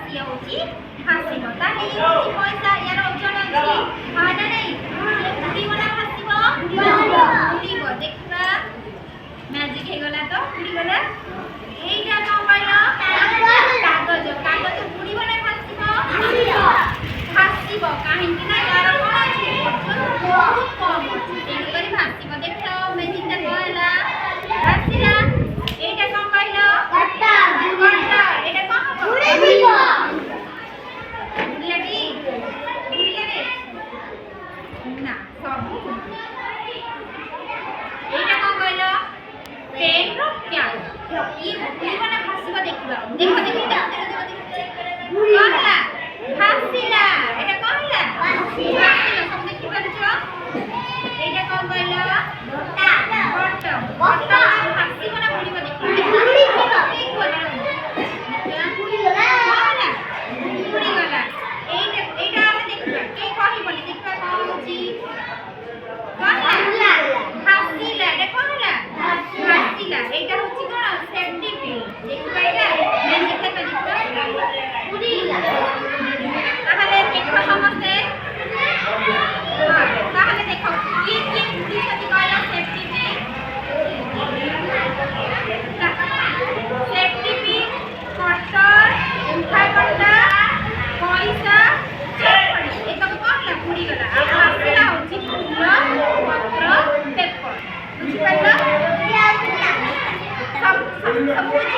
ସିଏ ହେଉଛି ଭାସିବ। ତାହେଲେ ଇଏ ହେଉଛି ପଇସା, ୟାର ଓଜନ ଅଛି ହଁ ନା ନାହିଁ? ଉଡ଼ିବ ନା ଭାସିବ? ଉଡ଼ିବ। ଦେଖିବା ମ୍ୟାଜିକ୍ ହେଇଗଲା ତ, ଉଡ଼ିଗଲା। এইটা কম কইল? কাগজ। কাগজ উড়িব না ভাসিব? ভাসিব। কাহিଁକି ନା ୟାର କ'ଣ ଅଛି? ବହୁତ କମ୍ ଅଛି, ତେଣୁକରି ଭାସିବ। ଦେଖ ମ୍ୟାଜିକଟା କ'ଣ ହେଲା? ଭାସିଲା। এইটা କ'ଣ କହିଲ? କଟା। ଏଇଟା କ'ଣ ହବ? ଉଡ଼ିବ। ଉଡ଼ିଲାଟି? ଉଡ଼ିଲାରେ? ନା, ସବୁ এইটা କ'ଣ କହିଲ? ପେନ୍ର କ୍ୟାପ୍। ଇଏ ଉଡ଼ିବ ନା ଭାସିବ ଦେଖିବା। ଦେଖ କ'ଣ ହେଲା? ଭାସିଲା। ଏଇଟା କ'ଣ ହେଲା? ଭାସିଲା। ସବୁ ଦେଖିପାରୁଛ? এইটা କ'ଣ କହିଲ? ବଟ। ଭାସିବ ନା ଉଡ଼ିବ ଦେଖିବା। ଉଡ଼ିଗଲା। এইটা ଆମେ ଦେଖିବା। କେହି କହିବନି। ଦେଖିବା କ'ଣ ହେଉଛି? ଭାସିଲା। ଏଇଟା କ'ଣ ହେଲା? ଭାସିଲା। এইটা হচ্ছে কোন সেফটি পিন। দেখিপাইলা ম্যাজিকটা তো দেখো উড়িলা। তাহলে দেখো সমস্তে তাহলে দেখো কি কি উড়িছতি কইলা সেফটি পিন। সেফটি পিন, কটর, উঠা কটা, পয়সা, চপড়ি এই সব কোনলা উড়িগলা। আর ভাসিলা হচ্ছে ফুল, পত্র, পেপার। বুঝিপাইলা? सब कुछ